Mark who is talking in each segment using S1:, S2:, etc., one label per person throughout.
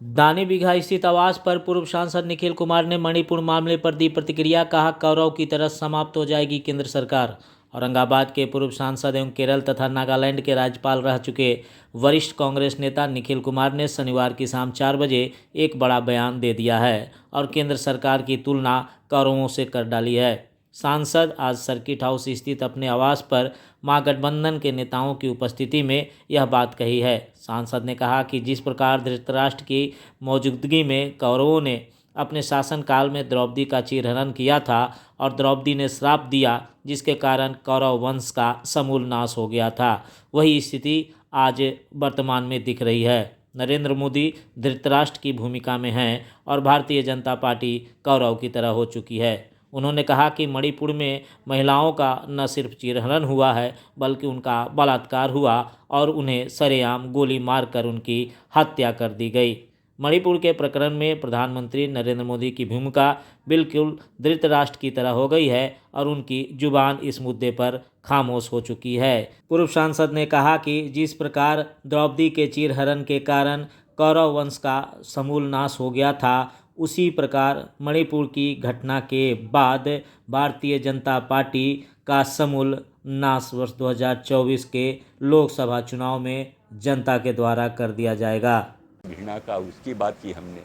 S1: दानी बिघा स्थित आवास पर पूर्व सांसद निखिल कुमार ने मणिपुर मामले पर दी प्रतिक्रिया। कहा, कौरव की तरह समाप्त हो जाएगी केंद्र सरकार। औरंगाबाद के पूर्व सांसद एवं केरल तथा नागालैंड के राज्यपाल रह चुके वरिष्ठ कांग्रेस नेता निखिल कुमार ने शनिवार की शाम 4 बजे एक बड़ा बयान दे दिया है और केंद्र सरकार की तुलना कौरवों से कर डाली है। सांसद आज सर्किट हाउस स्थित अपने आवास पर महागठबंधन के नेताओं की उपस्थिति में यह बात कही है। सांसद ने कहा कि जिस प्रकार धृतराष्ट्र की मौजूदगी में कौरवों ने अपने शासनकाल में द्रौपदी का चीरहरण किया था और द्रौपदी ने श्राप दिया, जिसके कारण कौरव वंश का समूल नाश हो गया था, वही स्थिति आज वर्तमान में दिख रही है। नरेंद्र मोदी धृतराष्ट्र की भूमिका में हैं और भारतीय जनता पार्टी कौरव की तरह हो चुकी है। उन्होंने कहा कि मणिपुर में महिलाओं का न सिर्फ चीरहरण हुआ है बल्कि उनका बलात्कार हुआ और उन्हें सरेआम गोली मारकर उनकी हत्या कर दी गई। मणिपुर के प्रकरण में प्रधानमंत्री नरेंद्र मोदी की भूमिका बिल्कुल धृतराष्ट्र की तरह हो गई है और उनकी जुबान इस मुद्दे पर खामोश हो चुकी है। पूर्व सांसद ने कहा कि जिस प्रकार द्रौपदी के चीरहरण के कारण कौरव वंश का समूल नाश हो गया था, उसी प्रकार मणिपुर की घटना के बाद भारतीय जनता पार्टी का समूल नाश वर्ष 2024 के लोकसभा चुनाव में जनता के द्वारा कर दिया जाएगा।
S2: घृणा का उसकी बात की हमने।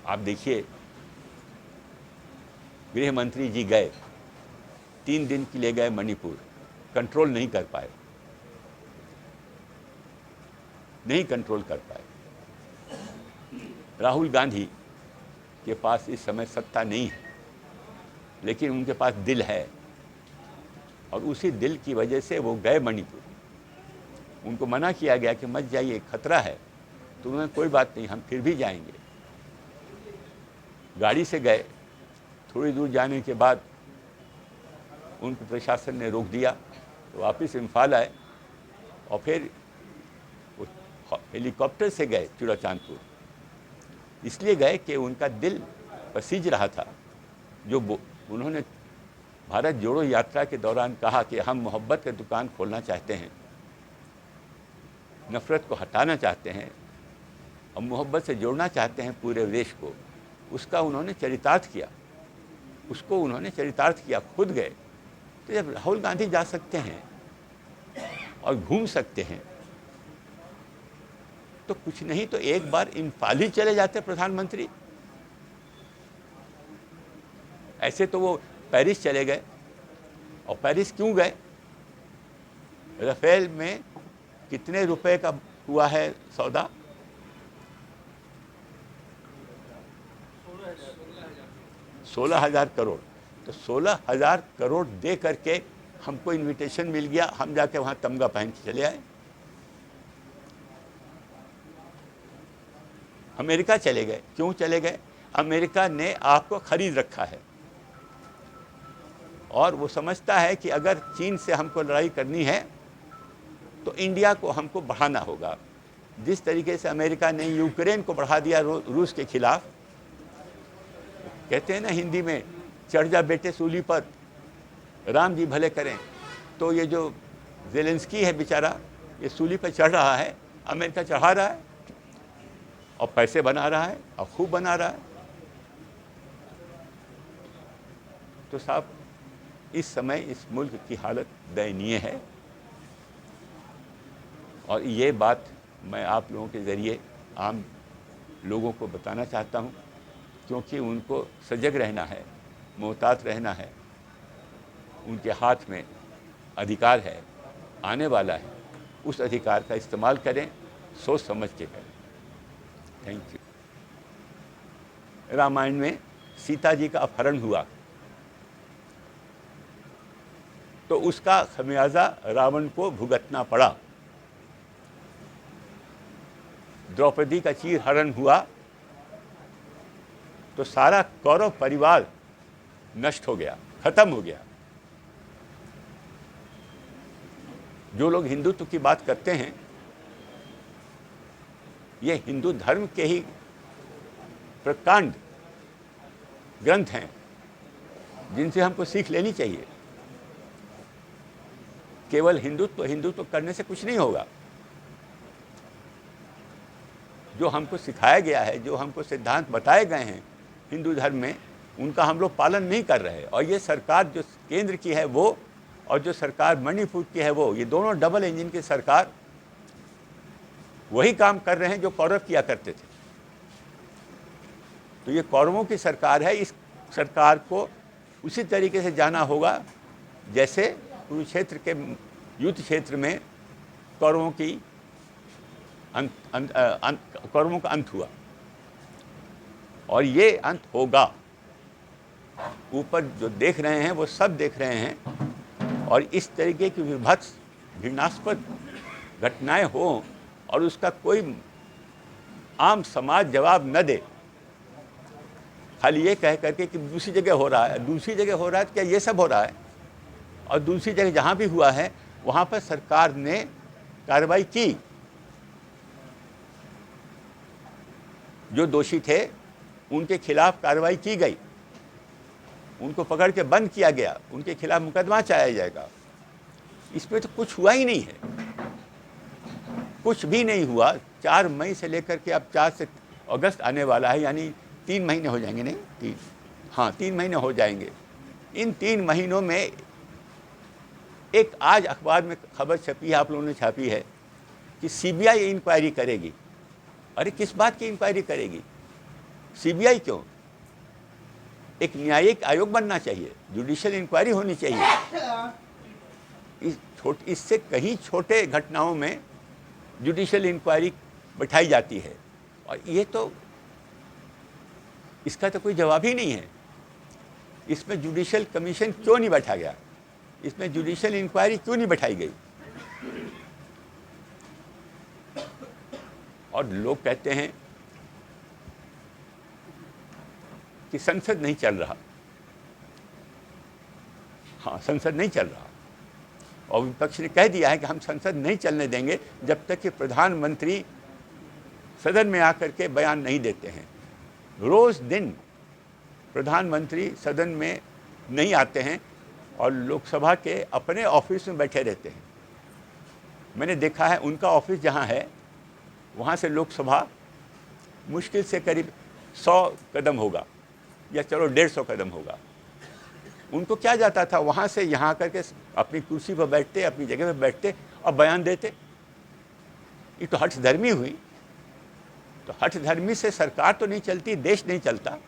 S2: आप देखिए, गृह मंत्री जी गए, 3 दिन के लिए गए मणिपुर, कंट्रोल नहीं कर पाए, राहुल गांधी के पास इस समय सत्ता नहीं है, लेकिन उनके पास दिल है और उसी दिल की वजह से वो गए मणिपुर। उनको मना किया गया कि मत जाइए, खतरा है, तो उन्होंने कोई बात नहीं, हम फिर भी जाएंगे। गाड़ी से गए, थोड़ी दूर जाने के बाद उनको प्रशासन ने रोक दिया, तो वापस इम्फाल आए और फिर वो हेलीकॉप्टर से गए चूड़ाचांदपुर। इसलिए गए कि उनका दिल पसीज रहा था। जो उन्होंने भारत जोड़ो यात्रा के दौरान कहा कि हम मोहब्बत की दुकान खोलना चाहते हैं, नफ़रत को हटाना चाहते हैं और मोहब्बत से जोड़ना चाहते हैं पूरे देश को, उसका उन्होंने चरितार्थ किया, खुद गए। तो जब राहुल गांधी जा सकते हैं और घूम सकते हैं, तो कुछ नहीं तो एक बार इम्फाल ही चले जाते प्रधानमंत्री। ऐसे तो वो पेरिस चले गए, और पेरिस क्यों गए? राफेल में कितने रुपए का हुआ है सौदा? 16,000 करोड़। तो 16,000 करोड़ दे करके हमको इनविटेशन मिल गया, हम जाके वहाँ तमगा पहन के चले आए। अमेरिका चले गए। क्यों चले गए? अमेरिका ने आपको खरीद रखा है और वो समझता है कि अगर चीन से हमको लड़ाई करनी है तो इंडिया को हमको बढ़ाना होगा। जिस तरीके से अमेरिका ने यूक्रेन को बढ़ा दिया रूस के खिलाफ, कहते हैं ना हिंदी में, चढ़ जा बेटे सूली पर, राम जी भले करें। तो ये जो ज़ेलेंस्की है बेचारा, ये सूली पर चढ़ रहा है, अमेरिका चढ़ा रहा है और पैसे बना रहा है और खूब बना रहा है। तो साहब, इस समय इस मुल्क की हालत दयनीय है और ये बात मैं आप लोगों के ज़रिए आम लोगों को बताना चाहता हूँ, क्योंकि उनको सजग रहना है, मोहतात रहना है। उनके हाथ में अधिकार है, आने वाला है, उस अधिकार का इस्तेमाल करें, सोच समझ के करें। Thank you. रामायण में सीता जी का अपहरण हुआ तो उसका खमियाजा रावण को भुगतना पड़ा। द्रौपदी का चीरहरण हुआ तो सारा कौरव परिवार नष्ट हो गया, खत्म हो गया। जो लोग हिंदुत्व की बात करते हैं, ये हिंदू धर्म के ही प्रकांड ग्रंथ हैं जिनसे हमको सीख लेनी चाहिए। केवल हिंदुत्व करने से कुछ नहीं होगा। जो हमको सिखाया गया है, जो हमको सिद्धांत बताए गए हैं हिंदू धर्म में, उनका हम लोग पालन नहीं कर रहे हैं। और ये सरकार जो केंद्र की है वो, और जो सरकार मणिपुर की है वो, ये दोनों डबल इंजन की सरकार वही काम कर रहे हैं जो कौरव किया करते थे। तो ये कौरवों की सरकार है। इस सरकार को उसी तरीके से जाना होगा जैसे कुरुक्षेत्र के युद्ध क्षेत्र में कौरवों का अंत हुआ, और ये अंत होगा। ऊपर जो देख रहे हैं वो सब देख रहे हैं, और इस तरीके की विभत्स घृणास्पद घटनाएं हो और उसका कोई आम समाज जवाब न दे, खाली ये कह करके कि दूसरी जगह हो रहा है, दूसरी जगह हो रहा है, तो क्या ये सब हो रहा है? और दूसरी जगह जहाँ भी हुआ है वहाँ पर सरकार ने कार्रवाई की, जो दोषी थे उनके खिलाफ कार्रवाई की गई, उनको पकड़ के बंद किया गया, उनके खिलाफ मुकदमा चलाया जाएगा। इसमें तो कुछ हुआ ही नहीं है, कुछ भी नहीं हुआ। 4 मई से लेकर के अब 4 से अगस्त आने वाला है, यानी 3 महीने हो जाएंगे, नहीं 3 महीने हो जाएंगे। इन 3 महीनों में एक आज अखबार में खबर छपी है, आप लोगों ने छापी है कि सीबीआई इंक्वायरी करेगी। अरे किस बात की इंक्वायरी करेगी? सीबीआई क्यों? एक न्यायिक आयोग बनना चाहिए, जुडिशियल इंक्वायरी होनी चाहिए। इससे कहीं छोटे घटनाओं में जुडिशियल इंक्वायरी बैठाई जाती है, और ये तो इसका तो कोई जवाब ही नहीं है। इसमें जुडिशियल कमीशन क्यों नहीं बैठा गया? इसमें जुडिशियल इंक्वायरी क्यों नहीं बैठाई गई? और लोग कहते हैं कि संसद नहीं चल रहा। हाँ, संसद नहीं चल रहा, और विपक्ष ने कह दिया है कि हम संसद नहीं चलने देंगे जब तक कि प्रधानमंत्री सदन में आकर के बयान नहीं देते हैं। रोज दिन प्रधानमंत्री सदन में नहीं आते हैं और लोकसभा के अपने ऑफिस में बैठे रहते हैं। मैंने देखा है उनका ऑफिस जहाँ है वहाँ से लोकसभा मुश्किल से करीब 100 कदम होगा, या चलो 150 कदम होगा। उनको क्या जाता था, वहाँ से यहाँ करके अपनी कुर्सी पर बैठते, अपनी जगह पर बैठते और बयान देते। ये तो हठधर्मी हुई। तो हठधर्मी से सरकार तो नहीं चलती, देश नहीं चलता।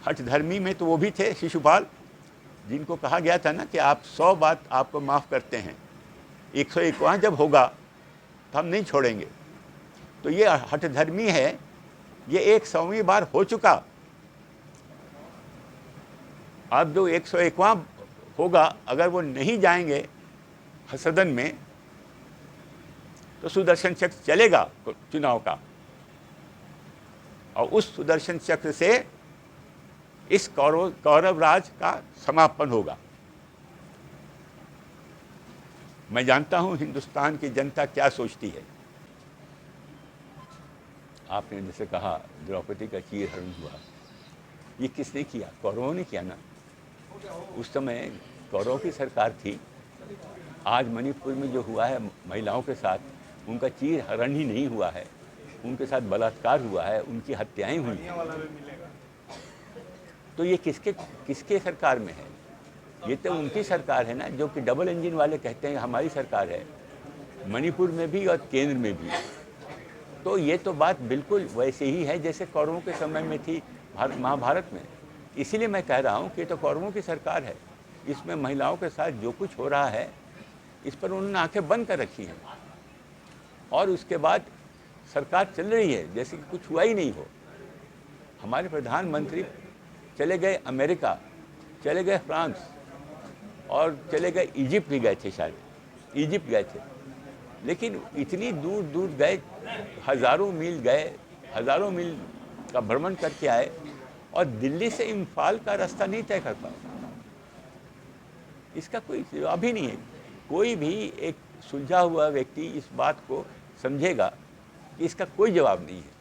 S2: हठधर्मी में तो वो भी थे शिशुपाल, जिनको कहा गया था ना कि आप 100 बात आपको माफ़ करते हैं, 101वां जब होगा तो हम नहीं छोड़ेंगे। तो ये हठधर्मी है, ये 100वीं बार हो चुका। अब जो 101वां होगा, अगर वो नहीं जाएंगे सदन में तो सुदर्शन चक्र चलेगा चुनाव का, और उस सुदर्शन चक्र से इस कौरव राज का समापन होगा। मैं जानता हूं हिंदुस्तान की जनता क्या सोचती है। आपने जैसे कहा द्रौपदी का चीरहरण हुआ, ये किसने किया? कौरवों ने किया ना। उस समय कौरव की सरकार थी। आज मणिपुर में जो हुआ है महिलाओं के साथ, उनका चीरहरण ही नहीं हुआ है, उनके साथ बलात्कार हुआ है, उनकी हत्याएं हुई हैं। तो ये किसके सरकार में है? ये तो उनकी सरकार है ना, जो कि डबल इंजन वाले कहते हैं हमारी सरकार है, मणिपुर में भी और केंद्र में भी। तो ये तो बात बिल्कुल वैसे ही है जैसे कौरवों के समय में थी महाभारत में। इसीलिए मैं कह रहा हूँ कि तो कौरवों की सरकार है। इसमें महिलाओं के साथ जो कुछ हो रहा है, इस पर उन्होंने आंखें बंद कर रखी हैं, और उसके बाद सरकार चल रही है जैसे कि कुछ हुआ ही नहीं हो। हमारे प्रधानमंत्री चले गए अमेरिका, चले गए फ्रांस, और चले गए इजिप्ट भी गए थे, शायद इजिप्ट गए थे। लेकिन इतनी दूर दूर गए, हज़ारों मील गए, हज़ारों मील का भ्रमण करके आए, और दिल्ली से इम्फाल का रास्ता नहीं तय कर पाए। इसका कोई जवाब ही नहीं है। कोई भी एक सुलझा हुआ व्यक्ति इस बात को समझेगा कि इसका कोई जवाब नहीं है।